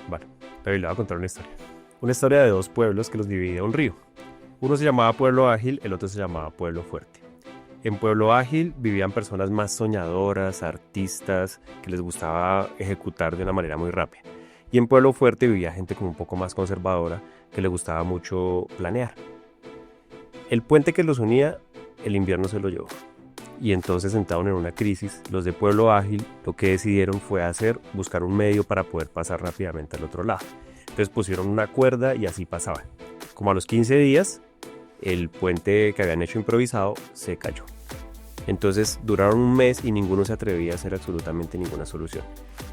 Bueno, pero le voy a contar una historia. Una historia de dos pueblos que los dividía un río. Uno se llamaba Pueblo Ágil, el otro se llamaba Pueblo Fuerte. En Pueblo Ágil vivían personas más soñadoras, artistas, que les gustaba ejecutar de una manera muy rápida. Y en Pueblo Fuerte vivía gente como un poco más conservadora, que le gustaba mucho planear. El puente que los unía, el invierno se lo llevó. Y entonces, entraron en una crisis, los de Pueblo Ágil lo que decidieron fue buscar un medio para poder pasar rápidamente al otro lado. Entonces pusieron una cuerda y así pasaban. Como a los 15 días, el puente que habían hecho improvisado se cayó. Entonces duraron un mes y ninguno se atrevía a hacer absolutamente ninguna solución.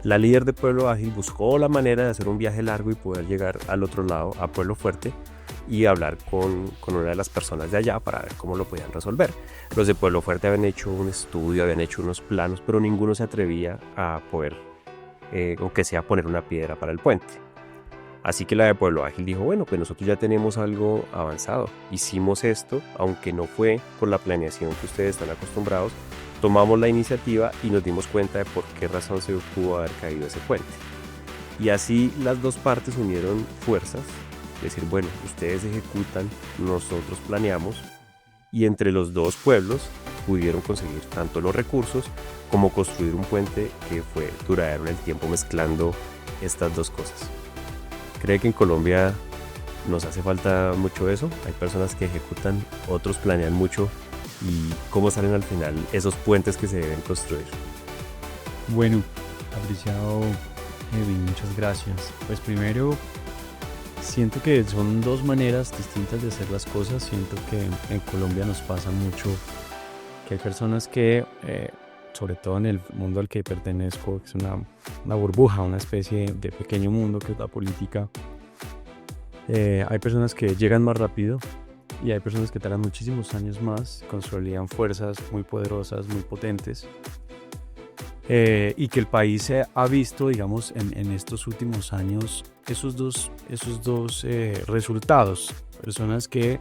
La líder de Pueblo Ágil buscó la manera de hacer un viaje largo y poder llegar al otro lado, a Pueblo Fuerte, y hablar con una de las personas de allá para ver cómo lo podían resolver. Los de Pueblo Fuerte habían hecho un estudio, habían hecho unos planos, pero ninguno se atrevía a poder, aunque sea poner una piedra para el puente. Así que la de Pueblo Ágil dijo, bueno, pues nosotros ya tenemos algo avanzado. Hicimos esto, aunque no fue con la planeación que ustedes están acostumbrados, tomamos la iniciativa y nos dimos cuenta de por qué razón se pudo haber caído ese puente. Y así las dos partes unieron fuerzas, decir, bueno, ustedes ejecutan, nosotros planeamos, y entre los dos pueblos pudieron conseguir tanto los recursos como construir un puente que fue duradero en el tiempo mezclando estas dos cosas. ¿Cree que en Colombia nos hace falta mucho eso? Hay personas que ejecutan, otros planean mucho, y cómo salen al final esos puentes que se deben construir. Bueno, apreciado Edwin, muchas gracias. Pues primero, siento que son dos maneras distintas de hacer las cosas. Siento que en Colombia nos pasa mucho que hay personas que, sobre todo en el mundo al que pertenezco, que es una burbuja, una especie de pequeño mundo que es la política, hay personas que llegan más rápido y hay personas que tardan muchísimos años más, consolidan fuerzas muy poderosas, muy potentes, y que el país ha visto, digamos, en estos últimos años esos dos resultados. Personas que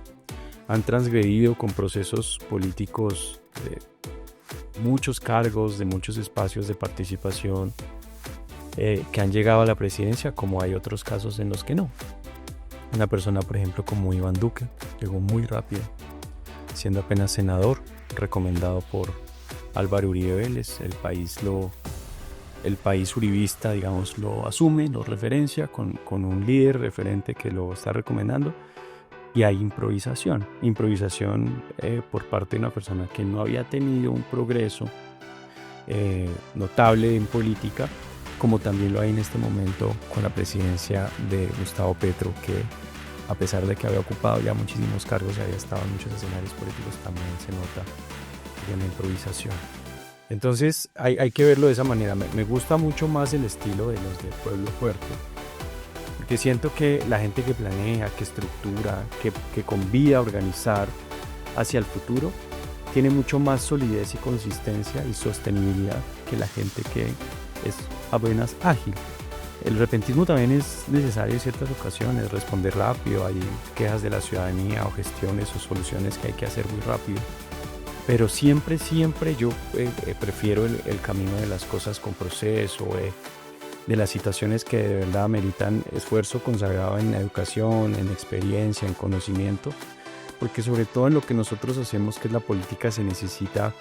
han transgredido con procesos políticos de muchos cargos, de muchos espacios de participación, que han llegado a la presidencia, como hay otros casos en los que no. Una persona, por ejemplo, como Iván Duque, llegó muy rápido, siendo apenas senador, recomendado por Álvaro Uribe Vélez. El país uribista, digamos, lo asume, lo referencia con un líder referente que lo está recomendando, y hay improvisación por parte de una persona que no había tenido un progreso notable en política, como también lo hay en este momento con la presidencia de Gustavo Petro, que a pesar de que había ocupado ya muchísimos cargos y había estado en muchos escenarios políticos, también se nota una improvisación. Entonces hay que verlo de esa manera. Me gusta mucho más el estilo de los de Pueblo Fuerte, porque siento que la gente que planea, que estructura, que convida a organizar hacia el futuro, tiene mucho más solidez y consistencia y sostenibilidad que la gente que es apenas ágil. El repentismo también es necesario en ciertas ocasiones, responder rápido, hay quejas de la ciudadanía o gestiones o soluciones que hay que hacer muy rápido. Pero siempre yo prefiero el camino de las cosas con proceso, de las situaciones que de verdad meritan esfuerzo consagrado en educación, en experiencia, en conocimiento, porque sobre todo en lo que nosotros hacemos, que es la política, se necesita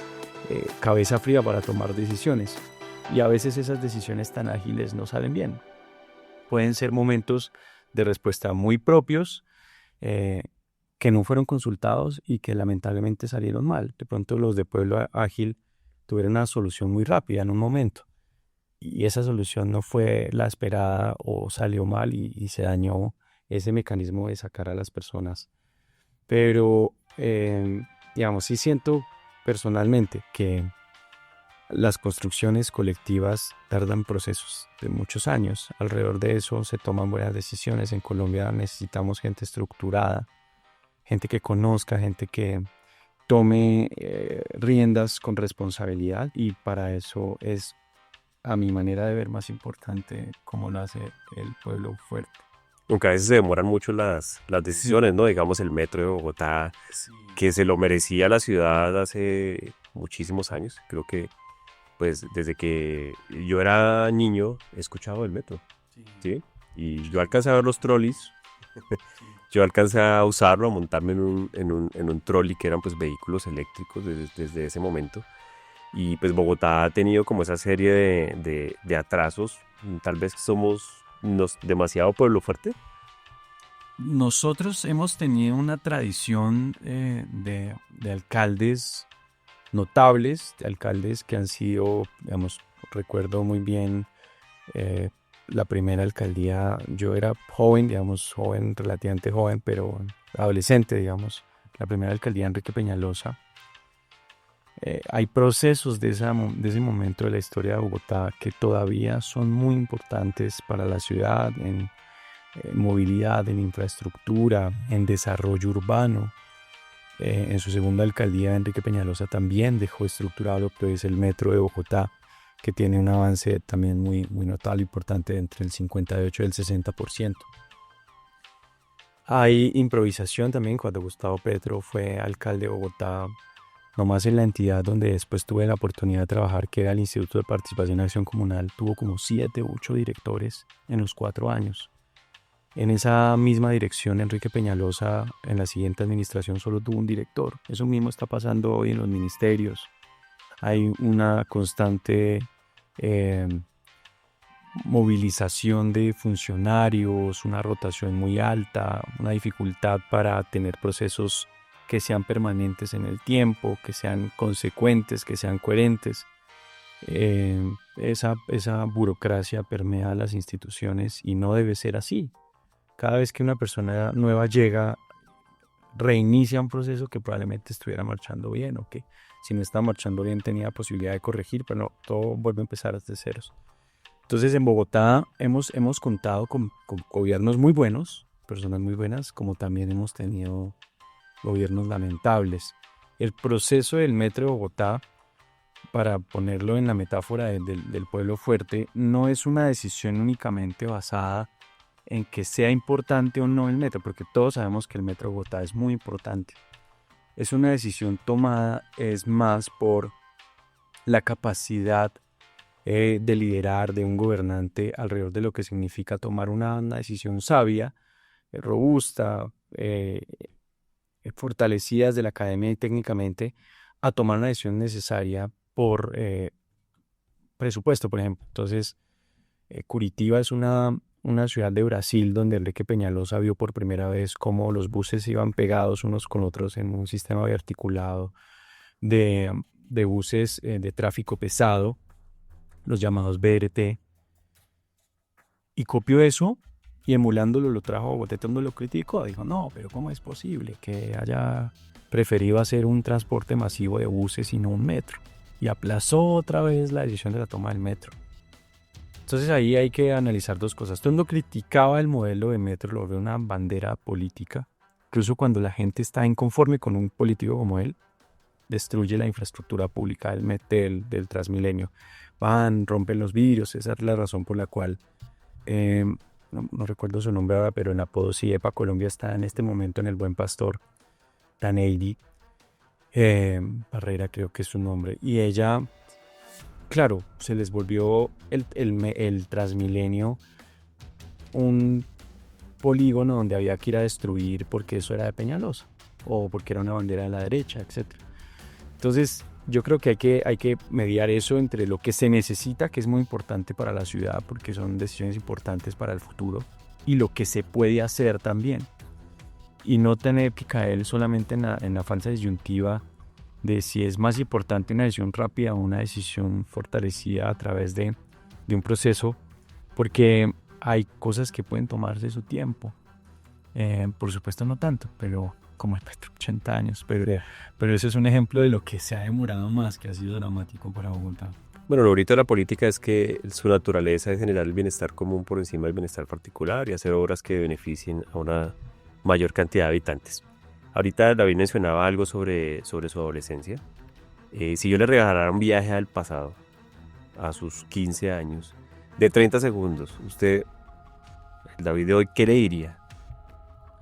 cabeza fría para tomar decisiones, y a veces esas decisiones tan ágiles no salen bien. Pueden ser momentos de respuesta muy propios, que no fueron consultados y que lamentablemente salieron mal. De pronto los de Pueblo Ágil tuvieron una solución muy rápida en un momento, y esa solución no fue la esperada o salió mal, y se dañó ese mecanismo de sacar a las personas. Pero, digamos, sí siento personalmente que las construcciones colectivas tardan procesos de muchos años. Alrededor de eso se toman buenas decisiones. En Colombia necesitamos gente estructurada, gente que conozca, gente que tome riendas con responsabilidad, y para eso es, a mi manera de ver, más importante cómo lo hace el Pueblo Fuerte. Aunque a veces se demoran mucho las decisiones, ¿no? Digamos el metro de Bogotá, Sí, que se lo merecía la ciudad hace muchísimos años. Creo que pues desde que yo era niño he escuchado del metro, sí. ¿sí? Y yo alcancé a ver los trolleys. Yo alcancé a usarlo, a montarme en un trolley que eran pues vehículos eléctricos desde ese momento. Y pues Bogotá ha tenido como esa serie de atrasos. Tal vez somos demasiado pueblo fuerte. Nosotros hemos tenido una tradición de alcaldes notables, de alcaldes que han sido, digamos, recuerdo muy bien la primera alcaldía. Yo era joven, digamos, joven, relativamente joven, pero adolescente, digamos. La primera alcaldía Enrique Peñalosa. Hay procesos de ese momento de la historia de Bogotá que todavía son muy importantes para la ciudad en movilidad, en infraestructura, en desarrollo urbano. En su segunda alcaldía, Enrique Peñalosa también dejó estructurado lo que es el metro de Bogotá, que tiene un avance también muy, muy notable, importante, entre el 58 y el 60%. Hay improvisación también cuando Gustavo Petro fue alcalde de Bogotá, nomás en la entidad donde después tuve la oportunidad de trabajar, que era el Instituto de Participación y Acción Comunal. Tuvo como 7 u 8 directores en los 4 años. En esa misma dirección, Enrique Peñalosa, en la siguiente administración, solo tuvo un director. Eso mismo está pasando hoy en los ministerios. Hay una constante movilización de funcionarios, una rotación muy alta, una dificultad para tener procesos que sean permanentes en el tiempo, que sean consecuentes, que sean coherentes. Esa burocracia permea las instituciones y no debe ser así. Cada vez que una persona nueva llega, reinicia un proceso que probablemente estuviera marchando bien, o que si no estaba marchando bien tenía posibilidad de corregir, pero no, todo vuelve a empezar desde ceros. Entonces en Bogotá hemos contado con gobiernos muy buenos, personas muy buenas, como también hemos tenido gobiernos lamentables. El proceso del metro de Bogotá, para ponerlo en la metáfora del pueblo fuerte, no es una decisión únicamente basada en que sea importante o no el metro, porque todos sabemos que el metro de Bogotá es muy importante. Es una decisión tomada, es más por la capacidad de liderar de un gobernante alrededor de lo que significa tomar una decisión sabia, robusta, fortalecida desde la academia y técnicamente, a tomar una decisión necesaria por presupuesto, por ejemplo. Entonces, Curitiba es una ciudad de Brasil donde Enrique Peñalosa vio por primera vez cómo los buses iban pegados unos con otros en un sistema articulado de buses de tráfico pesado, los llamados BRT, y copió eso y emulándolo lo trajo a Bogotá. Todo el mundo lo criticó, dijo, no, pero ¿cómo es posible que haya preferido hacer un transporte masivo de buses y no un metro? Y aplazó otra vez la decisión de la toma del metro. Entonces ahí hay que analizar dos cosas. Todo el mundo criticaba el modelo de metro, lo ve una bandera política. Incluso cuando la gente está inconforme con un político como él, destruye la infraestructura pública del Transmilenio. Van, rompen los vidrios. Esa es la razón por la cual, no recuerdo su nombre ahora, pero en apodo sí, EPA Colombia está en este momento en el Buen Pastor, Taneidi Barrera creo que es su nombre. Y ella, claro, se les volvió el Transmilenio un polígono donde había que ir a destruir porque eso era de Peñalosa o porque era una bandera de la derecha, etc. Entonces yo creo que hay que mediar eso entre lo que se necesita, que es muy importante para la ciudad porque son decisiones importantes para el futuro, y lo que se puede hacer también, y no tener que caer solamente en la falsa disyuntiva de si es más importante una decisión rápida o una decisión fortalecida a través de un proceso, porque hay cosas que pueden tomarse su tiempo. Por supuesto no tanto, pero como el Petro, 80 años, pero ese es un ejemplo de lo que se ha demorado más, que ha sido dramático para Bogotá. Bueno, lo bonito de la política es que su naturaleza es generar el bienestar común por encima del bienestar particular y hacer obras que beneficien a una mayor cantidad de habitantes. Ahorita David mencionaba algo sobre su adolescencia. Si yo le regalara un viaje al pasado, a sus 15 años, de 30 segundos, usted, el David de hoy, ¿qué le diría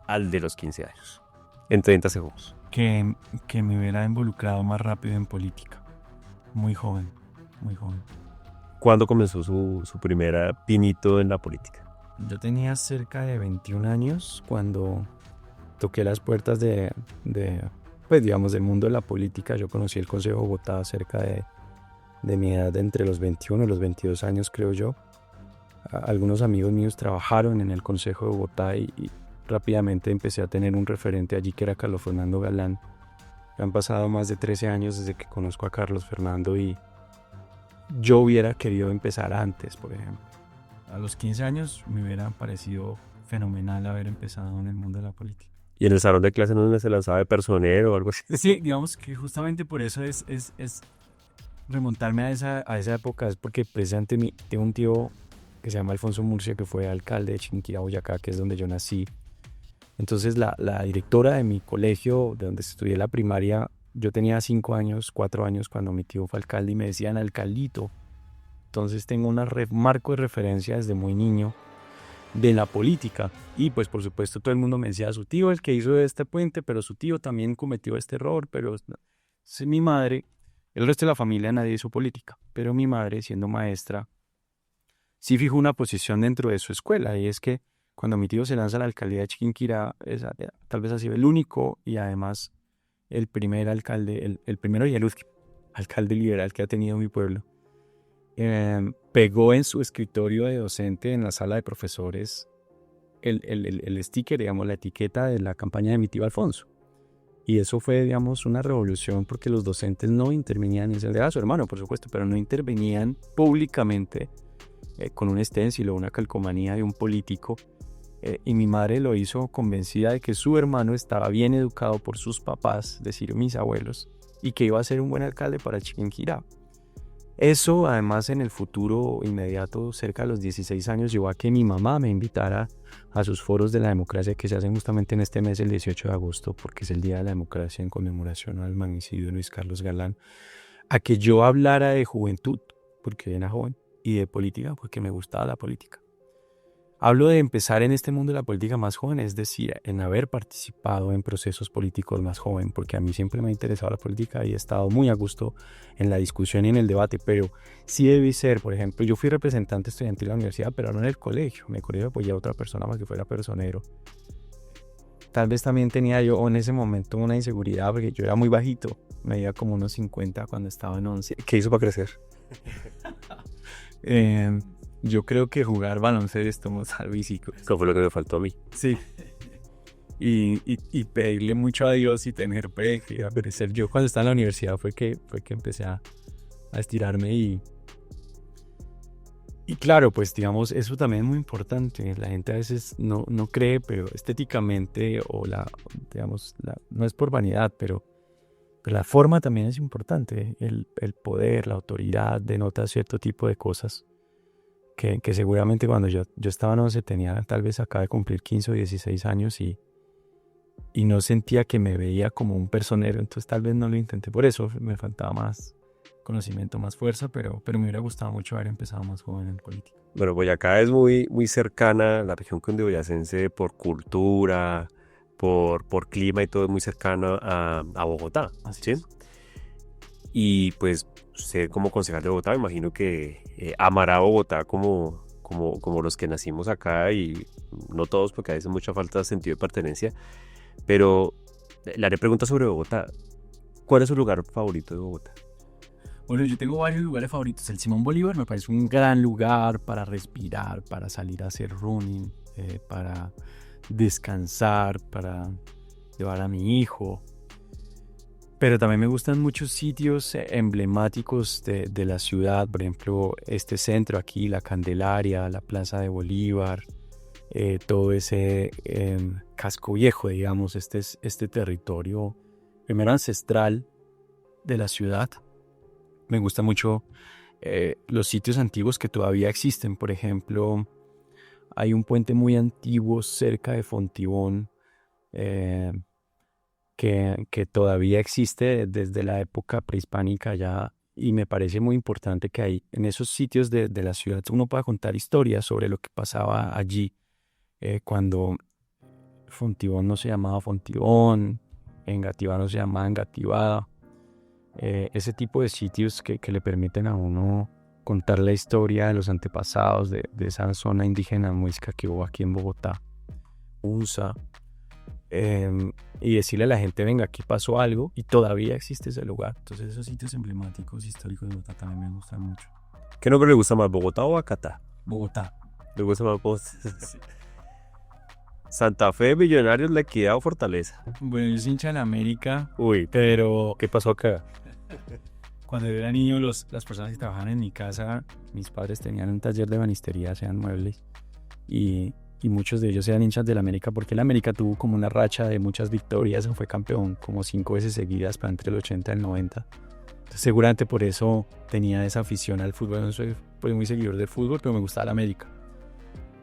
al de los 15 años? En 30 segundos. Que me hubiera involucrado más rápido en política. Muy joven, muy joven. ¿Cuándo comenzó su primera pinito en la política? Yo tenía cerca de 21 años cuando toqué las puertas pues digamos, del mundo de la política. Yo conocí el Consejo de Bogotá cerca de mi edad, entre los 21 y los 22 años, creo yo. Algunos amigos míos trabajaron en el Consejo de Bogotá y rápidamente empecé a tener un referente allí que era Carlos Fernando Galán. Han pasado más de 13 años desde que conozco a Carlos Fernando y yo hubiera querido empezar antes, por ejemplo. A los 15 años me hubiera parecido fenomenal haber empezado en el mundo de la política. Y en el salón de clase no se lanzaba de personero o algo así. Sí, digamos que justamente por eso es remontarme a esa época, es porque precisamente tengo un tío que se llama Alfonso Murcia, que fue alcalde de Chiquinquirá, Boyacá, que es donde yo nací. Entonces la directora de mi colegio, de donde estudié la primaria, yo tenía 5 años, 4 años cuando mi tío fue alcalde y me decían alcaldito. Entonces tengo un marco de referencia desde muy niño de la política. Y pues por supuesto todo el mundo me decía, su tío el que hizo este puente, pero su tío también cometió este error, pero mi madre, el resto de la familia nadie hizo política, pero mi madre, siendo maestra, sí fijó una posición dentro de su escuela, y es que cuando mi tío se lanza a la alcaldía de Chiquinquirá, tal vez ha sido el único y además el primer alcalde, el primero y el último alcalde liberal que ha tenido mi pueblo. Pegó en su escritorio de docente en la sala de profesores el sticker, digamos, la etiqueta de la campaña de mi tío Alfonso. Y eso fue, digamos, una revolución porque los docentes no intervenían, y se le da a su hermano, por supuesto, pero no intervenían públicamente con un stencil o una calcomanía de un político. Y mi madre lo hizo convencida de que su hermano estaba bien educado por sus papás, es decir, mis abuelos, y que iba a ser un buen alcalde para Chiquinquirá. Eso, además, en el futuro inmediato, cerca de los 16 años, llevó a que mi mamá me invitara a sus foros de la democracia que se hacen justamente en este mes, el 18 de agosto, porque es el Día de la Democracia en conmemoración al magnicidio de Luis Carlos Galán, a que yo hablara de juventud, porque era joven, y de política, porque me gustaba la política. Hablo de empezar en este mundo de la política más joven, es decir, en haber participado en procesos políticos más joven, porque a mí siempre me ha interesado la política y he estado muy a gusto en la discusión y en el debate, pero sí debí ser, por ejemplo, yo fui representante estudiantil de la universidad, pero no en el colegio, en el colegio apoyé a otra persona para que fuera personero. Tal vez también tenía yo en ese momento una inseguridad, porque yo era muy bajito, medía como unos 50 cuando estaba en 11. ¿Qué hizo para crecer? Yo creo que jugar baloncesto, montar bicicleta. Eso fue lo que me faltó a mí. Sí. Y pedirle mucho a Dios y tener fe y a crecer. Yo cuando estaba en la universidad fue que empecé a estirarme y claro, pues digamos, eso también es muy importante. La gente a veces no cree, pero estéticamente no es por vanidad, pero la forma también es importante. El poder, la autoridad denota cierto tipo de cosas. Que seguramente cuando yo estaba en 11 tenía, tal vez acaba de cumplir 15 o 16 años y no sentía que me veía como un personero, entonces tal vez no lo intenté. Por eso me faltaba más conocimiento, más fuerza, pero me hubiera gustado mucho haber empezado más joven en política. Bueno, Boyacá es muy, muy cercana, la región cundiboyacense, por cultura, por clima y todo, es muy cercana a Bogotá. Así ¿sí? es. Y pues usted como concejal de Bogotá, me imagino que amará Bogotá como los que nacimos acá, y no todos, porque a veces mucha falta de sentido de pertenencia, pero le haré preguntas sobre Bogotá. ¿Cuál es su lugar favorito de Bogotá? Bueno, yo tengo varios lugares favoritos. El Simón Bolívar me parece un gran lugar para respirar, para salir a hacer running, para descansar, para llevar a mi hijo. Pero también me gustan muchos sitios emblemáticos de la ciudad, por ejemplo, este centro aquí, la Candelaria, la Plaza de Bolívar, todo ese casco viejo, digamos, este territorio primero ancestral de la ciudad. Me gustan mucho los sitios antiguos que todavía existen. Por ejemplo, hay un puente muy antiguo cerca de Fontibón, que todavía existe desde la época prehispánica ya, y me parece muy importante que ahí, en esos sitios de la ciudad, uno pueda contar historias sobre lo que pasaba allí cuando Fontibón no se llamaba Fontibón, Engativá no se llamaba Engativá. Ese tipo de sitios que le permiten a uno contar la historia de los antepasados de esa zona indígena muisca que hubo aquí en Bogotá, USA, y decirle a la gente, venga, aquí pasó algo y todavía existe ese lugar. Entonces esos sitios emblemáticos históricos de Bogotá también me gustan mucho. ¿Qué nombre le gusta más, Bogotá o Acatá? Bogotá. ¿Le gusta más Bogotá? Santa Fe, Millonarios, La Equidad o Fortaleza. Bueno, yo soy hincha de América, Uy, pero ¿qué pasó acá? cuando yo era niño, las personas que trabajaban en mi casa, mis padres tenían un taller de ebanistería, hacían muebles, y muchos de ellos eran hinchas del América, porque el América tuvo como una racha de muchas victorias, fue campeón como 5 veces seguidas para entre el 80 y el 90. Entonces, seguramente por eso tenía esa afición al fútbol. No soy pues, muy seguidor del fútbol, pero me gustaba el América.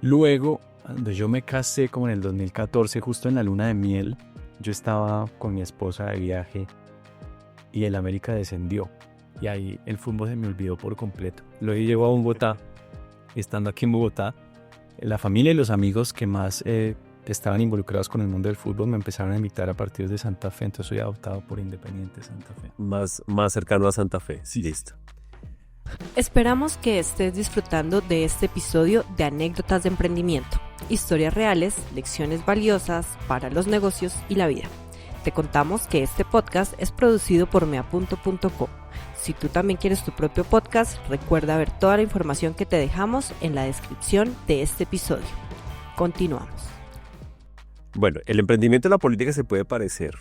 Luego, cuando yo me casé, como en el 2014, justo en la luna de miel, yo estaba con mi esposa de viaje y el América descendió. Y ahí el fútbol se me olvidó por completo. Luego llego a Bogotá, estando aquí en Bogotá, la familia y los amigos que más estaban involucrados con el mundo del fútbol me empezaron a invitar a partidos de Santa Fe, entonces soy adoptado por Independiente Santa Fe. Más cercano a Santa Fe. Sí. Listo. Esperamos que estés disfrutando de este episodio de Anécdotas de Emprendimiento, historias reales, lecciones valiosas para los negocios y la vida. Te contamos que este podcast es producido por meapunto.co. Si tú también quieres tu propio podcast, recuerda ver toda la información que te dejamos en la descripción de este episodio. Continuamos. Bueno, el emprendimiento y la política se puede parecer,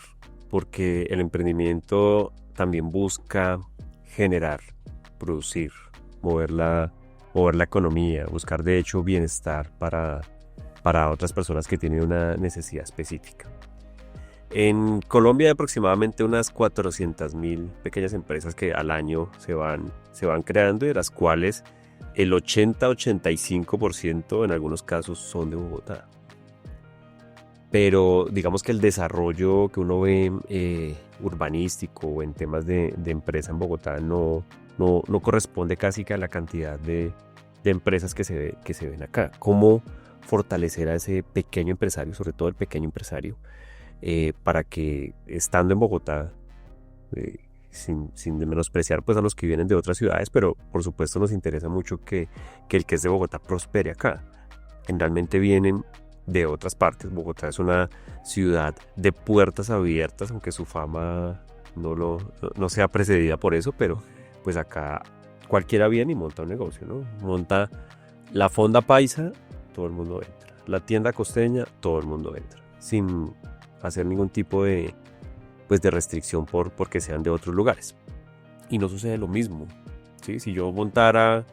porque el emprendimiento también busca generar, producir, mover la economía, buscar de hecho bienestar para otras personas que tienen una necesidad específica. En Colombia hay aproximadamente unas 400.000 pequeñas empresas que al año se van creando, y de las cuales el 80-85% en algunos casos son de Bogotá. Pero digamos que el desarrollo que uno ve urbanístico o en temas de empresa en Bogotá no corresponde casi que a la cantidad de empresas que se ven acá. ¿Cómo fortalecer a ese pequeño empresario, sobre todo el pequeño empresario, para que estando en Bogotá, sin menospreciar pues a los que vienen de otras ciudades, pero por supuesto nos interesa mucho que el que es de Bogotá prospere acá? Generalmente vienen de otras partes. Bogotá es una ciudad de puertas abiertas, aunque su fama no sea precedida por eso, pero pues acá cualquiera viene y monta un negocio, ¿no? Monta la fonda paisa, todo el mundo entra. La tienda costeña, todo el mundo entra, sin hacer ningún tipo de restricción porque sean de otros lugares. Y no sucede lo mismo, ¿sí? Si yo montara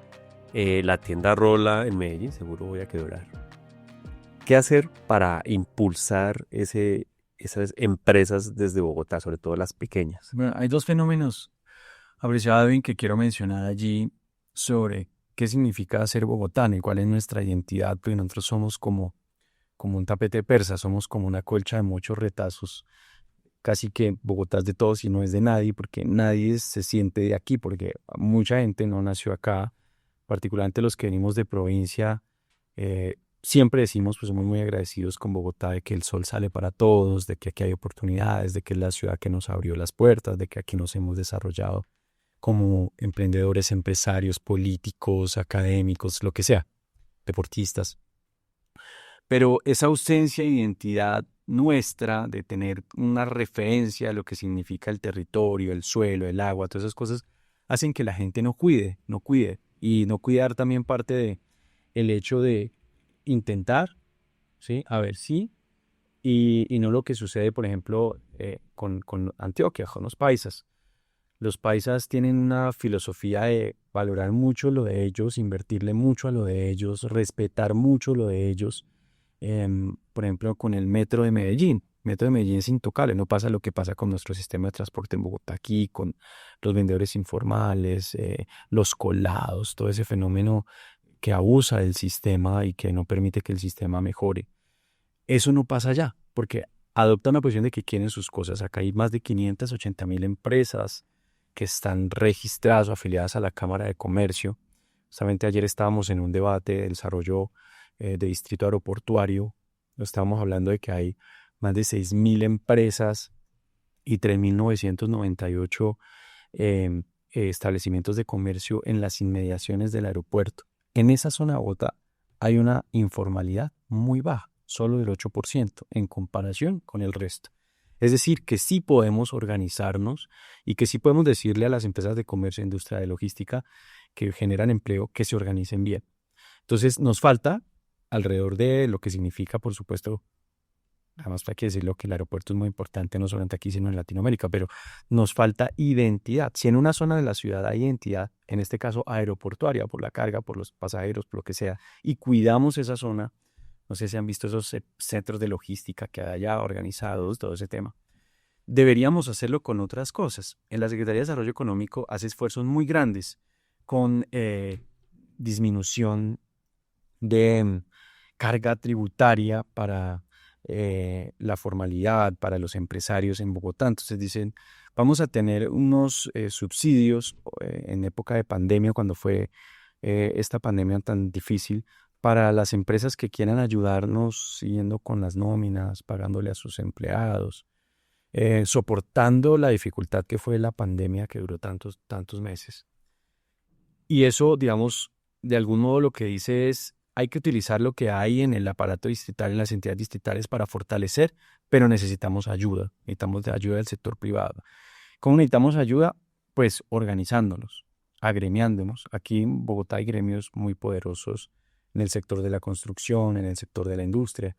la tienda Rola en Medellín, seguro voy a quebrar. ¿Qué hacer para impulsar esas empresas desde Bogotá, sobre todo las pequeñas? Bueno, hay dos fenómenos, apreciado Edwin, que quiero mencionar allí sobre qué significa ser bogotano y cuál es nuestra identidad, porque nosotros somos como un tapete persa, somos como una colcha de muchos retazos. Casi que Bogotá es de todos y no es de nadie, porque nadie se siente de aquí, porque mucha gente no nació acá, particularmente los que venimos de provincia. Siempre decimos, pues somos muy agradecidos con Bogotá de que el sol sale para todos, de que aquí hay oportunidades, de que es la ciudad que nos abrió las puertas, de que aquí nos hemos desarrollado como emprendedores, empresarios, políticos, académicos, lo que sea, deportistas. Pero esa ausencia de identidad nuestra, de tener una referencia a lo que significa el territorio, el suelo, el agua, todas esas cosas, hacen que la gente no cuide, y no cuidar también parte de el hecho de intentar, ¿sí? A ver si, y no lo que sucede, por ejemplo, con Antioquia, con los paisas. Los paisas tienen una filosofía de valorar mucho lo de ellos, invertirle mucho a lo de ellos, respetar mucho lo de ellos. Por ejemplo, con el metro de Medellín. El metro de Medellín es intocable, no pasa lo que pasa con nuestro sistema de transporte en Bogotá aquí, con los vendedores informales, los colados, todo ese fenómeno que abusa del sistema y que no permite que el sistema mejore. Eso no pasa allá, porque adoptan la posición de que quieren sus cosas. Acá hay más de 580.000 empresas que están registradas o afiliadas a la Cámara de Comercio. Justamente ayer estábamos en un debate de desarrollo de distrito aeroportuario. Estábamos hablando de que hay más de 6.000 empresas y 3.998 establecimientos de comercio en las inmediaciones del aeropuerto. En esa zona de Bogotá hay una informalidad muy baja, solo del 8% en comparación con el resto. Es decir, que sí podemos organizarnos y que sí podemos decirle a las empresas de comercio, industria, de logística que generan empleo que se organicen bien. Entonces nos falta alrededor de lo que significa, por supuesto, además hay que decirlo que el aeropuerto es muy importante no solamente aquí sino en Latinoamérica, pero nos falta identidad. Si en una zona de la ciudad hay identidad, en este caso aeroportuaria, por la carga, por los pasajeros, por lo que sea, y cuidamos esa zona, no sé si han visto esos centros de logística que hay allá organizados, todo ese tema. Deberíamos hacerlo con otras cosas. En la Secretaría de Desarrollo Económico hace esfuerzos muy grandes con disminución de carga tributaria para la formalidad, para los empresarios en Bogotá. Entonces dicen, vamos a tener unos subsidios en época de pandemia, cuando fue esta pandemia tan difícil, para las empresas que quieran ayudarnos siguiendo con las nóminas, pagándole a sus empleados, soportando la dificultad que fue la pandemia que duró tantos meses. Y eso, digamos, de algún modo lo que dice es, hay que utilizar lo que hay en el aparato distrital, en las entidades distritales para fortalecer, pero necesitamos ayuda, necesitamos de ayuda del sector privado. ¿Cómo necesitamos ayuda? Pues organizándonos, agremiándonos. Aquí en Bogotá hay gremios muy poderosos en el sector de la construcción, en el sector de la industria,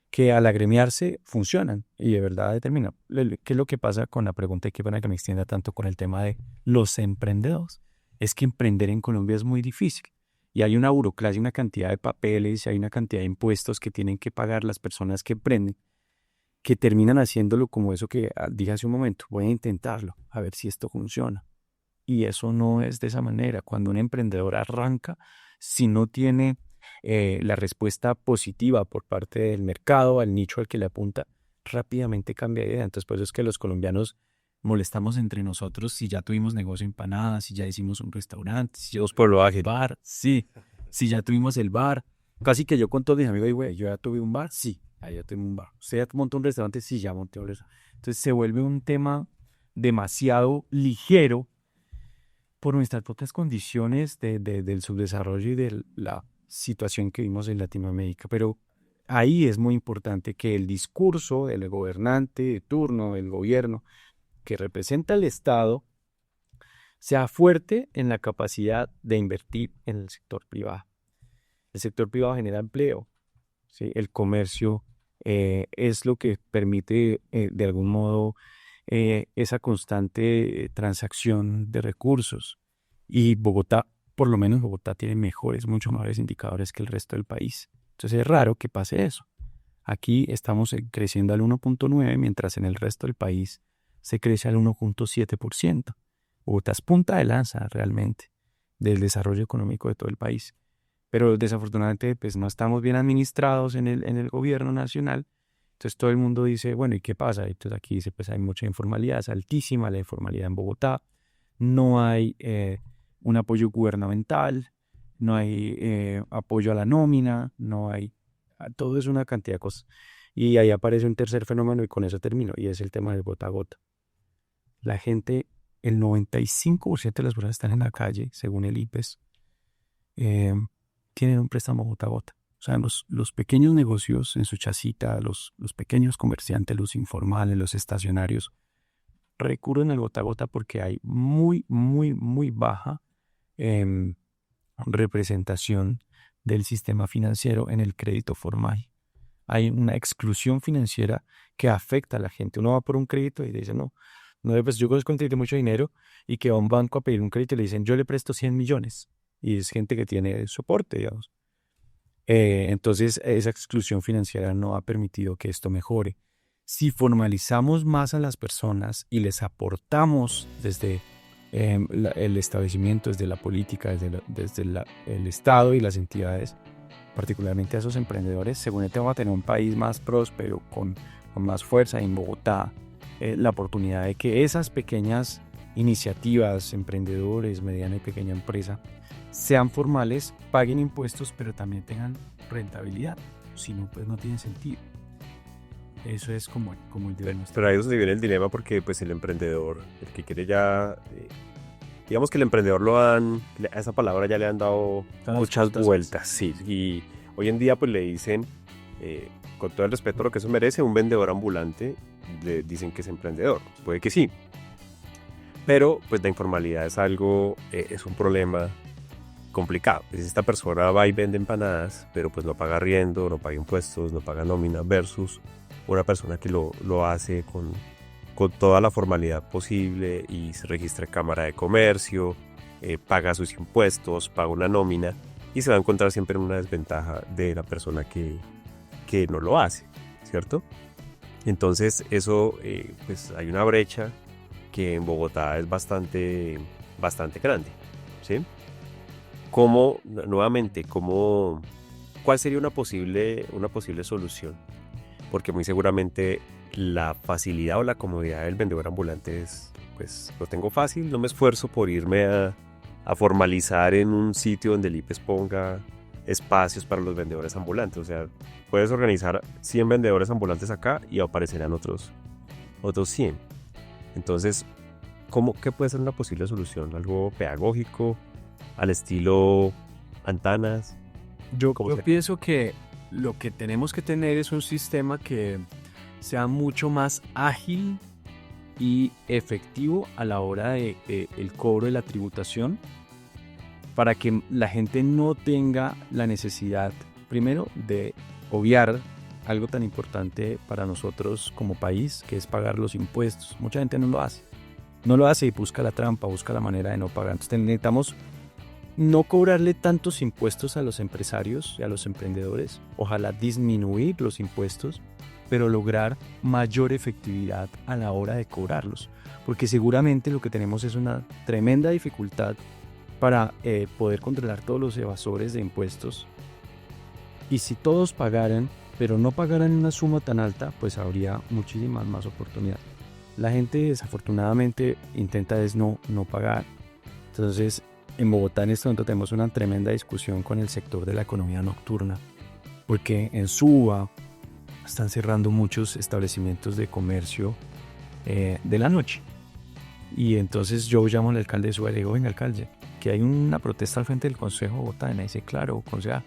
que al agremiarse funcionan y de verdad determinan. ¿Qué es lo que pasa con la pregunta, y qué pena que me extienda tanto con el tema de los emprendedores? Es que emprender en Colombia es muy difícil y hay una burocracia, una cantidad de papeles, hay una cantidad de impuestos que tienen que pagar las personas que emprenden, que terminan haciéndolo como eso que dije hace un momento, voy a intentarlo, a ver si esto funciona. Y eso no es de esa manera. Cuando un emprendedor arranca, si no tiene la respuesta positiva por parte del mercado, al nicho al que le apunta, rápidamente cambia de idea. Entonces, por eso es que los colombianos molestamos entre nosotros si ya tuvimos negocio de empanadas, si ya hicimos un restaurante, si ya Pueblo Ágil. bar, sí, si ya tuvimos el bar. Casi que yo con todos mis amigos, güey, yo ya tuve un bar, sí, ya tuve un bar. ¿Usted ya montó un restaurante? Sí, ya monté un restaurante. Entonces se vuelve un tema demasiado ligero por nuestras propias condiciones del subdesarrollo y de la situación que vimos en Latinoamérica. Pero ahí es muy importante que el discurso del gobernante de turno, del gobierno, que representa al Estado, sea fuerte en la capacidad de invertir en el sector privado. El sector privado genera empleo, ¿sí? El comercio es lo que permite de algún modo esa constante transacción de recursos. Y Bogotá, por lo menos Bogotá tiene mucho mejores indicadores que el resto del país. Entonces es raro que pase eso. Aquí estamos creciendo al 1.9%, mientras en el resto del país se crece al 1.7%. Bogotá es punta de lanza realmente del desarrollo económico de todo el país. Pero desafortunadamente pues no estamos bien administrados en el gobierno nacional. Entonces todo el mundo dice, bueno, ¿y qué pasa? Entonces aquí dice, pues hay mucha informalidad, es altísima la informalidad en Bogotá. No hay un apoyo gubernamental, no hay apoyo a la nómina, no hay... Todo es una cantidad de cosas. Y ahí aparece un tercer fenómeno y con eso termino, y es el tema del gota a gota. La gente, el 95% de las personas que están en la calle, según el IPES, tienen un préstamo gota a gota. O sea, los pequeños negocios en su chacita, los pequeños comerciantes, los informales, los estacionarios, recurren al gota a gota porque hay muy, muy, muy baja representación del sistema financiero en el crédito formal. Hay una exclusión financiera que afecta a la gente. Uno va por un crédito y dice, no, pues yo conozco gente de mucho dinero y que va a un banco a pedir un crédito y le dicen, yo le presto 100 millones. Y es gente que tiene soporte, digamos. Entonces, esa exclusión financiera no ha permitido que esto mejore. Si formalizamos más a las personas y les aportamos desde el establecimiento, desde la política, desde el Estado y las entidades, particularmente a esos emprendedores, seguramente vamos a tener un país más próspero, con más fuerza. En Bogotá, la oportunidad de que esas pequeñas iniciativas, emprendedores, mediana y pequeña empresa, sean formales, paguen impuestos, pero también tengan rentabilidad. Si no, pues no tiene sentido. Eso es como el dilema. Pero ahí es donde viene el dilema, porque pues el emprendedor, el que quiere ya digamos que el emprendedor a esa palabra ya le han dado muchas vueltas, sí. Y hoy en día pues le dicen, con todo el respeto a lo que eso merece, un vendedor ambulante, le dicen que es emprendedor. Puede que sí. Pero pues la informalidad es un problema complicado. Pues esta persona va y vende empanadas, pero pues no paga arriendo, no paga impuestos, no paga nómina, versus una persona que lo hace con toda la formalidad posible y se registra en Cámara de Comercio, paga sus impuestos, paga una nómina y se va a encontrar siempre en una desventaja de la persona que no lo hace, ¿cierto? Entonces eso, pues hay una brecha que en Bogotá es bastante grande, ¿sí? ¿Cuál sería una posible solución? Porque muy seguramente la facilidad o la comodidad del vendedor ambulante es, pues lo tengo fácil, no me esfuerzo por irme a formalizar en un sitio donde el IPES ponga espacios para los vendedores ambulantes. O sea, puedes organizar 100 vendedores ambulantes acá y aparecerán otros 100. Entonces, ¿qué puede ser una posible solución? ¿Algo pedagógico? ¿Al estilo Antanas? Yo pienso que lo que tenemos que tener es un sistema que sea mucho más ágil y efectivo a la hora de el cobro de la tributación, para que la gente no tenga la necesidad, primero, de obviar algo tan importante para nosotros como país, que es pagar los impuestos. Mucha gente no lo hace y busca la trampa, busca la manera de no pagar. Entonces necesitamos no cobrarle tantos impuestos a los empresarios y a los emprendedores, ojalá disminuir los impuestos, pero lograr mayor efectividad a la hora de cobrarlos, porque seguramente lo que tenemos es una tremenda dificultad para poder controlar todos los evasores de impuestos. Y si todos pagaran, pero no pagaran una suma tan alta, pues habría muchísimas más oportunidades. La gente desafortunadamente intenta no pagar. Entonces, en Bogotá en este momento tenemos una tremenda discusión con el sector de la economía nocturna, porque en Suba están cerrando muchos establecimientos de comercio de la noche. Y entonces yo llamo al alcalde de Suba y le digo: venga, alcalde, que hay una protesta al frente del Consejo de Bogotá. Y me dice: claro, concejal,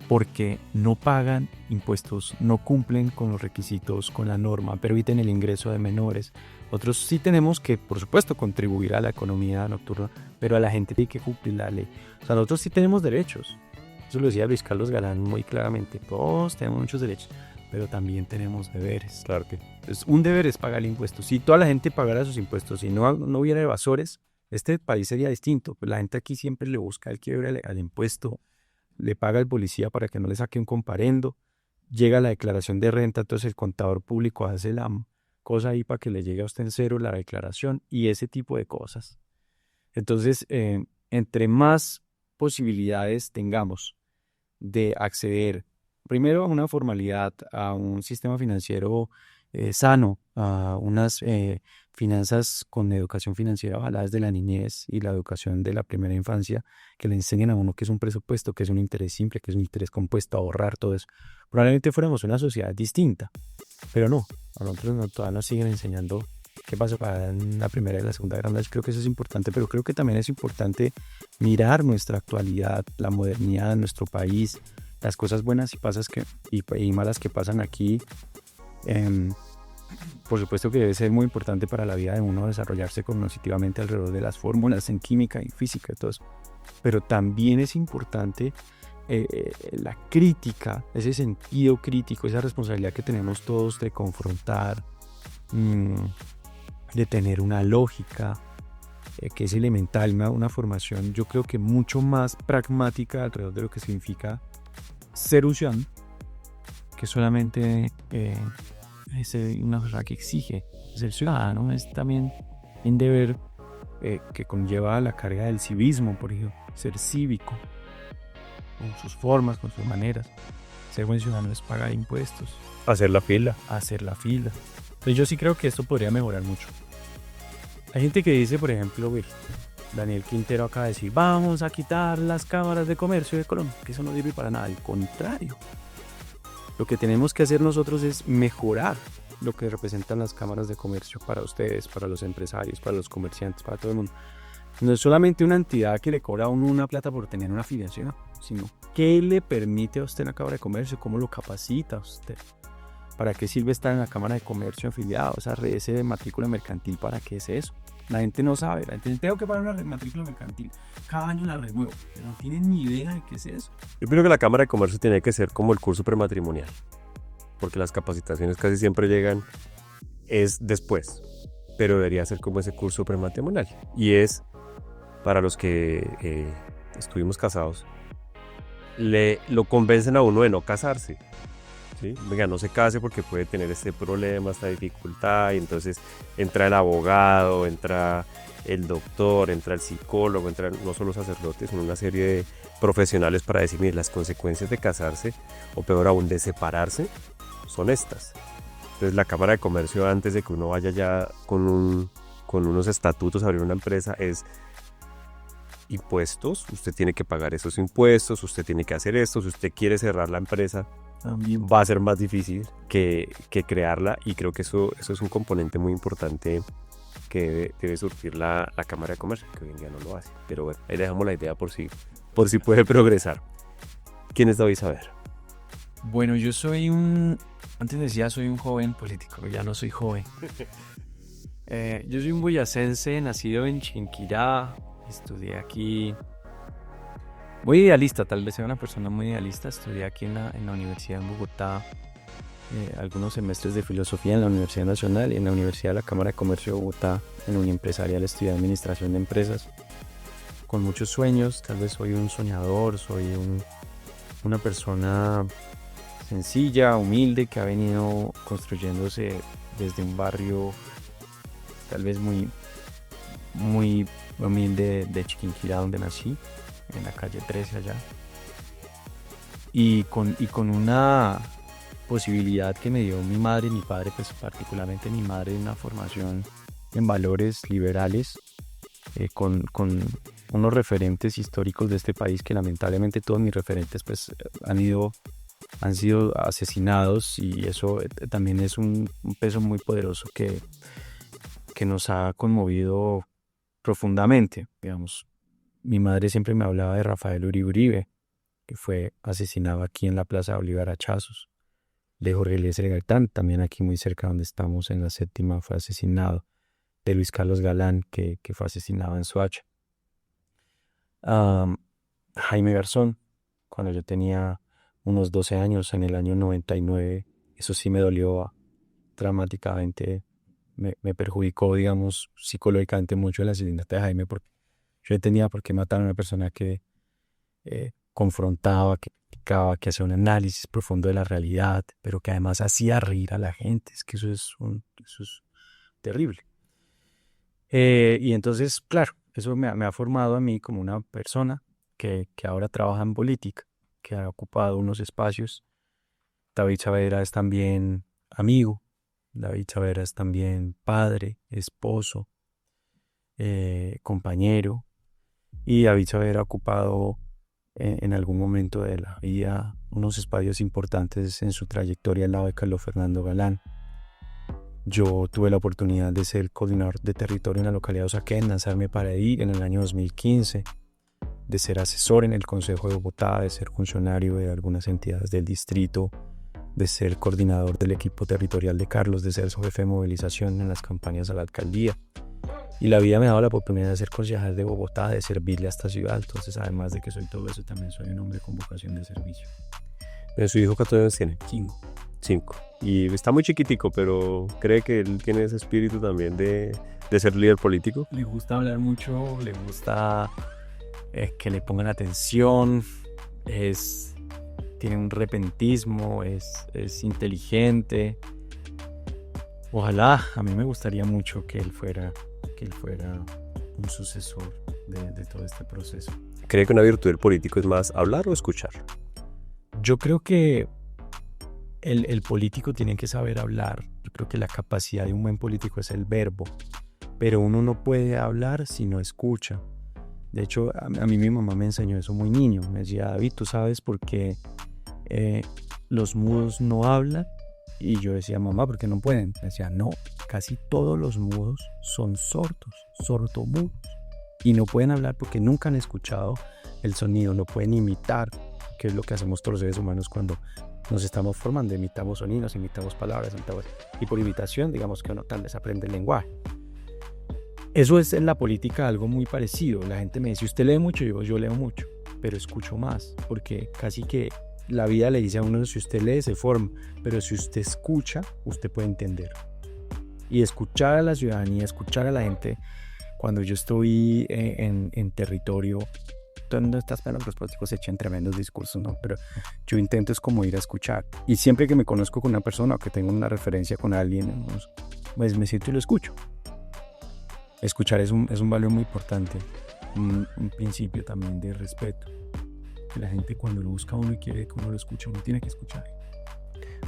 porque no pagan impuestos, no cumplen con los requisitos, con la norma, permiten el ingreso de menores. Otros sí tenemos que, por supuesto, contribuir a la economía nocturna, pero a la gente hay que cumplir la ley. O sea, nosotros sí tenemos derechos. Eso lo decía Luis Carlos Galán muy claramente. Todos tenemos muchos derechos, pero también tenemos deberes. Claro que. Entonces, un deber es pagar impuestos. Si toda la gente pagara sus impuestos y no hubiera evasores, este país sería distinto. Pues la gente aquí siempre le busca el quiebre al impuesto, le paga al policía para que no le saque un comparendo, llega la declaración de renta, entonces el contador público hace la cosa ahí para que le llegue a usted en cero la declaración y ese tipo de cosas. Entonces, entre más posibilidades tengamos de acceder, primero, a una formalidad, a un sistema financiero sano, a unas finanzas con educación financiera, ojalá desde la niñez y la educación de la primera infancia, que le enseñen a uno qué es un presupuesto, qué es un interés simple, qué es un interés compuesto, ahorrar, todo eso. Probablemente fuéramos una sociedad distinta, pero no, a nosotros todavía nos siguen enseñando qué pasa para la primera y la segunda guerra. Creo que eso es importante, pero creo que también es importante mirar nuestra actualidad, la modernidad de nuestro país, las cosas buenas y malas que pasan aquí. Por supuesto que debe ser muy importante para la vida de uno desarrollarse cognitivamente alrededor de las fórmulas en química y física y todo eso. Pero también es importante la crítica, ese sentido crítico, esa responsabilidad que tenemos todos de confrontar, de tener una lógica que es elemental, una formación, yo creo que mucho más pragmática alrededor de lo que significa ser un ciudadano, que solamente es una cosa que exige. Ser ciudadano es también un deber que conlleva la carga del civismo, por ejemplo, ser cívico, con sus formas, con sus maneras. Ser buen ciudadano es pagar impuestos. Hacer la fila. Entonces yo sí creo que esto podría mejorar mucho. Hay gente que dice, por ejemplo, Daniel Quintero acaba de decir: vamos a quitar las cámaras de comercio de Colombia, que eso no sirve para nada. Al contrario, lo que tenemos que hacer nosotros es mejorar lo que representan las cámaras de comercio para ustedes, para los empresarios, para los comerciantes, para todo el mundo. No es solamente una entidad que le cobra a uno una plata por tener una afiliación, sino qué le permite a usted en la Cámara de Comercio, cómo lo capacita a usted. ¿Para qué sirve estar en la Cámara de Comercio afiliado? Esa ese de matrícula mercantil, ¿para qué es eso? La gente no sabe. La gente dice, tengo que pagar una matrícula mercantil. Cada año la renuevo. Pero no tienen ni idea de qué es eso. Yo creo que la Cámara de Comercio tiene que ser como el curso prematrimonial, porque las capacitaciones casi siempre llegan es después, pero debería ser como ese curso prematrimonial. Y es para los que estuvimos casados, lo convencen a uno de no casarse. ¿Sí? Venga, no se case porque puede tener este problema, esta dificultad, y entonces entra el abogado, entra el doctor, entra el psicólogo, entran no solo sacerdotes, sino una serie de profesionales para decir, mire, las consecuencias de casarse, o peor aún, de separarse, son estas. Entonces la Cámara de Comercio, antes de que uno vaya ya con unos estatutos a abrir una empresa, es impuestos, usted tiene que pagar esos impuestos, usted tiene que hacer esto, si usted quiere cerrar la empresa, también va a ser más difícil que crearla, y creo que eso es un componente muy importante que debe surtir la Cámara de Comercio, que hoy en día no lo hace. Pero bueno, ahí dejamos la idea por si puede progresar. ¿Quién es David Saavedra? Bueno, yo soy antes decía soy un joven político, ya no soy joven. Yo soy un boyacense, nacido en Chinquirá, estudié aquí. Muy idealista, tal vez sea una persona muy idealista. Estudié aquí en la Universidad en Bogotá, algunos semestres de filosofía en la Universidad Nacional y en la Universidad de la Cámara de Comercio de Bogotá, en Uniempresarial, estudié administración de empresas. Con muchos sueños, tal vez soy un soñador, soy una persona sencilla, humilde, que ha venido construyéndose desde un barrio tal vez muy, muy humilde de Chiquinquirá, donde nací, en la calle 13 allá, y con una posibilidad que me dio mi madre y mi padre, pues particularmente mi madre, de una formación en valores liberales, con unos referentes históricos de este país, que lamentablemente todos mis referentes pues han sido asesinados, y eso también es un peso muy poderoso que nos ha conmovido profundamente. Digamos, mi madre siempre me hablaba de Rafael Uribe Uribe, que fue asesinado aquí en la Plaza de Bolívar a hachazos, de Jorge Eliezer Gaitán, también aquí muy cerca donde estamos en la Séptima, fue asesinado, de Luis Carlos Galán, que fue asesinado en Soacha. Jaime Garzón, cuando yo tenía unos 12 años, en el año 99, eso sí me dolió dramáticamente, me perjudicó, digamos, psicológicamente mucho el asesinato de Jaime, porque yo entendía por qué matar a una persona que confrontaba, que criticaba, que hacía un análisis profundo de la realidad, pero que además hacía reír a la gente. Es que eso es terrible. Y entonces, claro, eso me ha formado a mí como una persona que ahora trabaja en política, que ha ocupado unos espacios. David Saavedra es también amigo, David Saavedra es también padre, esposo, compañero, y David Saavedra ha ocupado en algún momento de la vida unos espacios importantes en su trayectoria al lado de Carlos Fernando Galán. Yo tuve la oportunidad de ser coordinador de territorio en la localidad de Usaquén, lanzarme para ahí en el año 2015, de ser asesor en el Consejo de Bogotá, de ser funcionario de algunas entidades del distrito, de ser coordinador del equipo territorial de Carlos, de ser su jefe de movilización en las campañas a la alcaldía. Y la vida me ha dado la oportunidad de ser concejal de Bogotá, de servirle a esta ciudad. Entonces, además de que soy todo eso, también soy un hombre con vocación de servicio. ¿Pero su hijo cuántos años tiene? 5. Y está muy chiquitico, pero ¿cree que él tiene ese espíritu también de ser líder político? Le gusta hablar mucho, le gusta que le pongan atención, tiene un repentismo, es inteligente. Ojalá, a mí me gustaría mucho que él fuera un sucesor de todo este proceso. ¿Cree que una virtud del político es más hablar o escuchar? Yo creo que el político tiene que saber hablar. Yo creo que la capacidad de un buen político es el verbo, pero uno no puede hablar si no escucha. De hecho, a mí mi mamá me enseñó eso muy niño. Me decía, David, ¿tú sabes por qué los mudos no hablan? Y yo decía, mamá, ¿por qué no pueden? Me decía, no, casi todos los mudos son sordos, sordomudos. y no pueden hablar porque nunca han escuchado el sonido, no pueden imitar, que es lo que hacemos todos los seres humanos cuando nos estamos formando, imitamos sonidos, imitamos palabras, y por imitación, digamos que uno tal vez aprende el lenguaje. Eso es en la política algo muy parecido. La gente me dice, ¿usted lee mucho? Yo leo mucho, pero escucho más, porque casi que la vida le dice a uno, si usted lee se forma, pero si usted escucha, usted puede entender. Y escuchar a la ciudadanía, escuchar a la gente, cuando yo estoy en territorio, tú no estás esperando que los políticos echen tremendos discursos, ¿no? Pero yo intento es como ir a escuchar. Y siempre que me conozco con una persona o que tengo una referencia con alguien, pues me siento y lo escucho. Escuchar es un valor muy importante, un principio también de respeto. Que la gente cuando lo busca a uno y quiere que uno lo escuche, uno tiene que escuchar.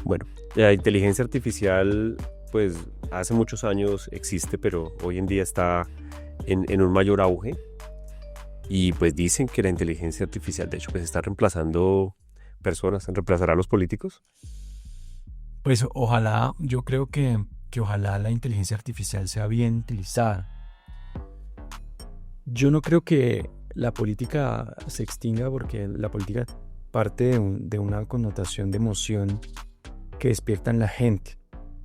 Bueno, la inteligencia artificial, pues hace muchos años existe, pero hoy en día está en un mayor auge. Y pues dicen que la inteligencia artificial, de hecho, pues está reemplazando personas, reemplazará a los políticos. Pues ojalá, yo creo que ojalá la inteligencia artificial sea bien utilizada. Yo no creo que la política se extinga, porque la política parte de una connotación de emoción que despierta en la gente.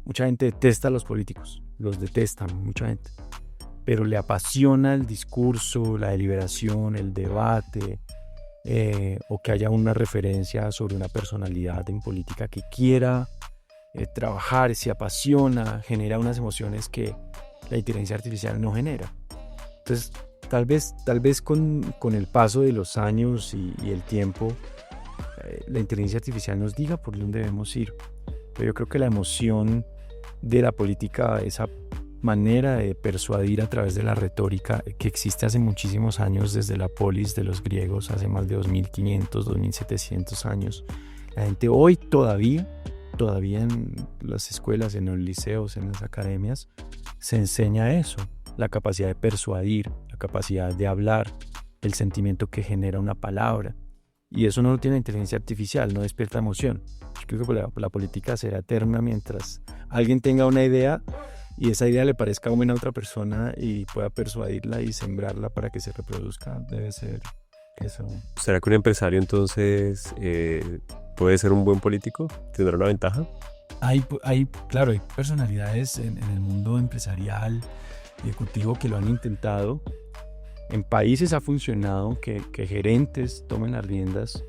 Mucha gente detesta a los políticos, los detestan, mucha gente. Pero le apasiona el discurso, la deliberación, el debate, o que haya una referencia sobre una personalidad en política que quiera trabajar, se apasiona, genera unas emociones que la inteligencia artificial no genera. Entonces, tal vez con el paso de los años y el tiempo, la inteligencia artificial nos diga por dónde debemos ir. Pero yo creo que la emoción de la política, esa manera de persuadir a través de la retórica que existe hace muchísimos años, desde la polis de los griegos, hace más de 2500, 2700 años. La gente hoy todavía en las escuelas, en los liceos, en las academias, se enseña eso, la capacidad de persuadir, la capacidad de hablar, el sentimiento que genera una palabra. Y eso no lo tiene la inteligencia artificial, no despierta emoción. Yo creo que la política será eterna mientras alguien tenga una idea y esa idea le parezca buena a otra persona y pueda persuadirla y sembrarla para que se reproduzca. Debe ser eso. ¿Será que un empresario entonces puede ser un buen político? ¿Tendrá una ventaja? Claro, hay personalidades en el mundo empresarial, ejecutivo, que lo han intentado. En países ha funcionado que gerentes tomen las riendas.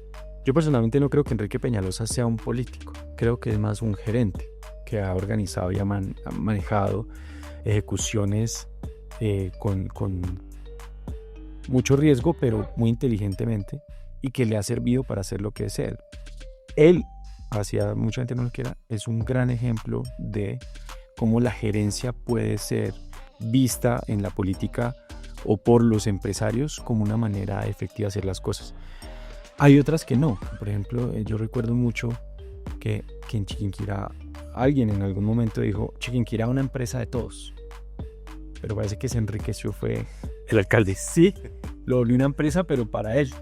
Yo personalmente no creo que Enrique Peñalosa sea un político. Creo que es más un gerente que ha organizado y ha manejado ejecuciones con mucho riesgo, pero muy inteligentemente, y que le ha servido para hacer lo que es él. Él, hacia mucha gente no lo quiera, es un gran ejemplo de cómo la gerencia puede ser vista en la política o por los empresarios como una manera efectiva de hacer las cosas. Hay otras que no. Por ejemplo, yo recuerdo mucho que en Chiquinquirá alguien en algún momento dijo: Chiquinquirá, una empresa de todos. Pero parece que se enriqueció fue El alcalde. sí, lo volvió una empresa, pero para él.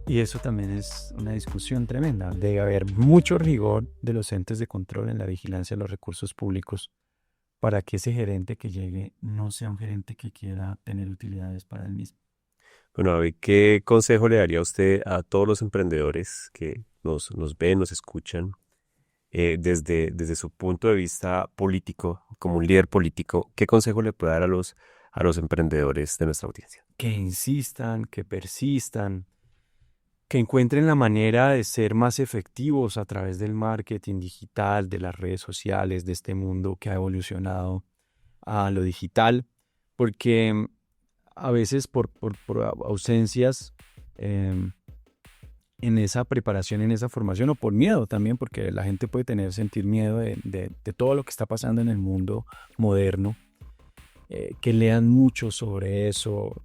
Y eso también es una discusión tremenda. Debe haber mucho rigor de los entes de control en la vigilancia de los recursos públicos para que ese gerente que llegue no sea un gerente que quiera tener utilidades para él mismo. Bueno, David, ¿qué consejo le daría usted a todos los emprendedores que nos ven, nos escuchan, desde su punto de vista político, como un líder político? ¿Qué consejo le puede dar a los emprendedores de nuestra audiencia? Que insistan, que persistan, que encuentren la manera de ser más efectivos a través del marketing digital, de las redes sociales, de este mundo que ha evolucionado a lo digital, porque a veces por ausencias en esa preparación, en esa formación, o por miedo también, porque la gente puede sentir miedo de todo lo que está pasando en el mundo moderno, que lean mucho sobre eso.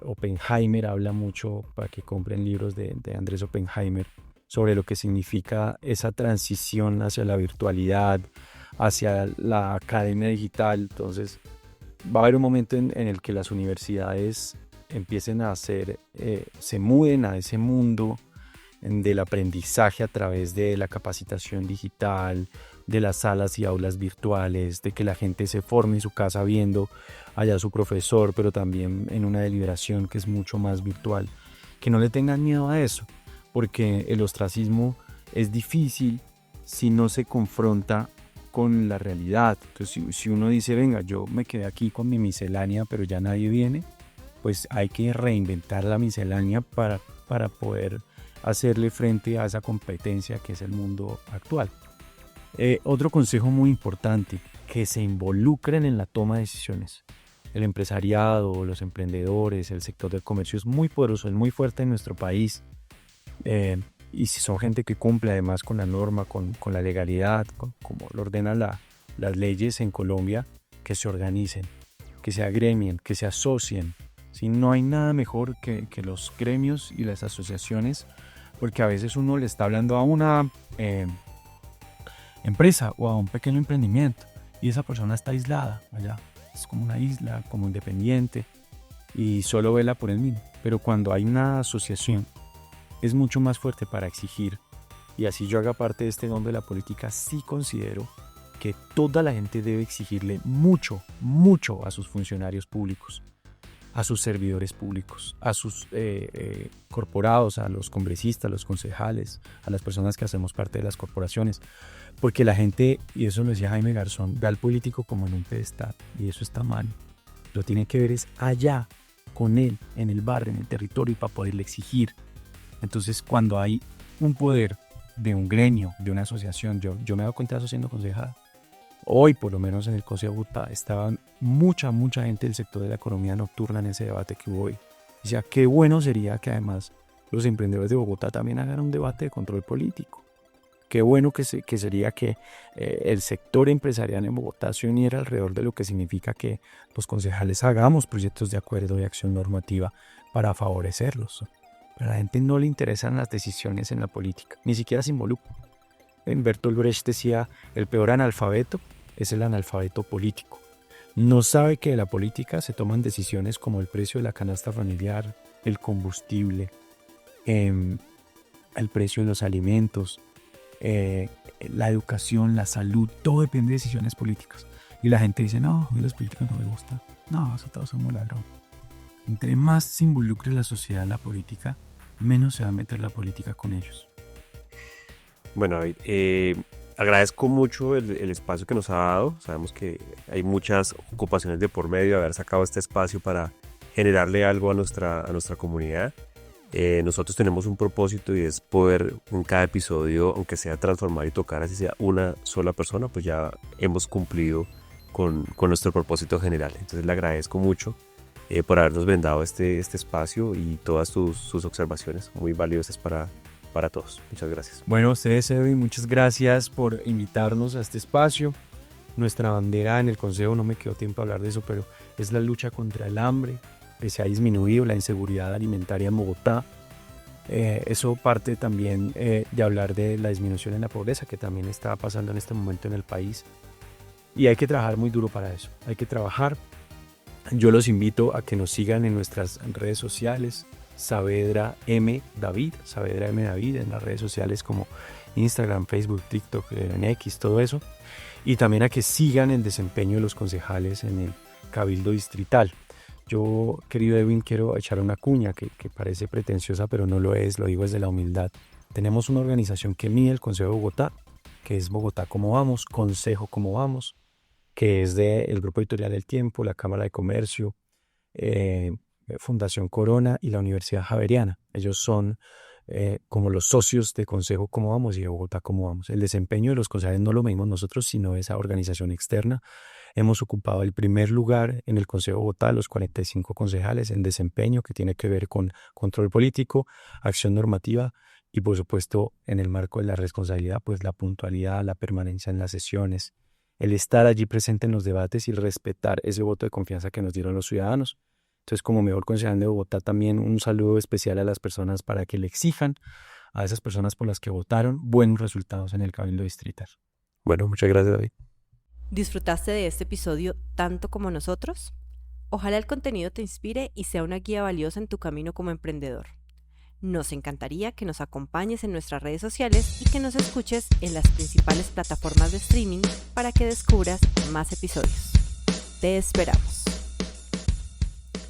Oppenheimer habla mucho, para que compren libros de Andrés Oppenheimer, sobre lo que significa esa transición hacia la virtualidad, hacia la academia digital. Entonces va a haber un momento en el que las universidades empiecen a se muden a ese mundo del aprendizaje a través de la capacitación digital, de las salas y aulas virtuales, de que la gente se forme en su casa viendo allá a su profesor, pero también en una deliberación que es mucho más virtual. Que no le tengan miedo a eso, porque el ostracismo es difícil si no se confronta con la realidad. Entonces, si uno dice, venga, yo me quedé aquí con mi miscelánea, pero ya nadie viene, pues hay que reinventar la miscelánea para poder hacerle frente a esa competencia que es el mundo actual. Otro consejo muy importante, que se involucren en la toma de decisiones. El empresariado, los emprendedores, el sector del comercio es muy poderoso, es muy fuerte en nuestro país. Y si son gente que cumple además con la norma, con la legalidad, como lo ordenan las leyes en Colombia, que se organicen, que se agremien, que se asocien. ¿Sí? No hay nada mejor que los gremios y las asociaciones, porque a veces uno le está hablando a una empresa o a un pequeño emprendimiento y esa persona está aislada allá. Es como una isla, como independiente y solo vela por el mismo. Pero cuando hay una asociación es mucho más fuerte para exigir, y así yo haga parte de este don de la política, sí considero que toda la gente debe exigirle mucho, mucho a sus funcionarios públicos, a sus servidores públicos, a sus corporados, a los congresistas, a los concejales, a las personas que hacemos parte de las corporaciones, porque la gente, y eso lo decía Jaime Garzón, ve al político como en un pedestal, y eso está mal. Lo tiene que ver es allá, con él, en el barrio, en el territorio, para poderle exigir. Entonces, cuando hay un poder de un gremio, de una asociación, yo me he dado cuenta de eso siendo concejal. Hoy, por lo menos en el Consejo de Bogotá, estaba mucha gente del sector de la economía nocturna en ese debate que hubo hoy. O sea, qué bueno sería que además los emprendedores de Bogotá también hagan un debate de control político. Qué bueno que sería que el sector empresarial en Bogotá se uniera alrededor de lo que significa que los concejales hagamos proyectos de acuerdo y acción normativa para favorecerlos. Pero a la gente no le interesan las decisiones en la política, ni siquiera se involucra. Bertolt Brecht decía, el peor analfabeto es el analfabeto político. No sabe que de la política se toman decisiones como el precio de la canasta familiar, el combustible, el precio de los alimentos, la educación, la salud, todo depende de decisiones políticas. Y la gente dice, no, a mí los políticos no me gustan. No, eso todos somos ladrones. Entre más se involucre la sociedad en la política, menos se va a meter la política con ellos. Bueno, David, agradezco mucho el espacio que nos ha dado. Sabemos que hay muchas ocupaciones de por medio de haber sacado este espacio para generarle algo a nuestra comunidad. Nosotros tenemos un propósito y es poder en cada episodio, aunque sea transformar y tocar así sea una sola persona, pues ya hemos cumplido con nuestro propósito general. Entonces le agradezco mucho por habernos brindado este espacio y todas sus observaciones muy valiosas para todos. Muchas gracias. Bueno, ustedes, Edwin, muchas gracias por invitarnos a este espacio. Nuestra bandera en el Consejo, no me quedó tiempo a hablar de eso, pero es la lucha contra el hambre, que se ha disminuido, la inseguridad alimentaria en Bogotá. Eso parte también de hablar de la disminución en la pobreza, que también está pasando en este momento en el país. Y hay que trabajar muy duro para eso. Hay que trabajar. Yo los invito a que nos sigan en nuestras redes sociales, Saavedra M. David en las redes sociales como Instagram, Facebook, TikTok, en X, todo eso. Y también a que sigan el desempeño de los concejales en el Cabildo Distrital. Yo, querido Edwin, quiero echar una cuña que parece pretenciosa, pero no lo es, lo digo desde la humildad. Tenemos una organización que mide el Consejo de Bogotá, que es Bogotá Cómo Vamos, Consejo Cómo Vamos, que es del Grupo Editorial El Tiempo, la Cámara de Comercio, Fundación Corona y la Universidad Javeriana. Ellos son como los socios de Consejo Cómo Vamos y de Bogotá Cómo Vamos. El desempeño de los concejales no lo medimos nosotros, sino esa organización externa. Hemos ocupado el primer lugar en el Consejo de Bogotá, los 45 concejales, en desempeño que tiene que ver con control político, acción normativa y, por supuesto, en el marco de la responsabilidad, pues la puntualidad, la permanencia en las sesiones, el estar allí presente en los debates y el respetar ese voto de confianza que nos dieron los ciudadanos. Entonces, como mejor concejal de Bogotá, también un saludo especial a las personas para que le exijan a esas personas por las que votaron buenos resultados en el Cabildo Distrital. Bueno, muchas gracias, David. ¿Disfrutaste de este episodio tanto como nosotros? Ojalá el contenido te inspire y sea una guía valiosa en tu camino como emprendedor. Nos encantaría que nos acompañes en nuestras redes sociales y que nos escuches en las principales plataformas de streaming para que descubras más episodios. Te esperamos.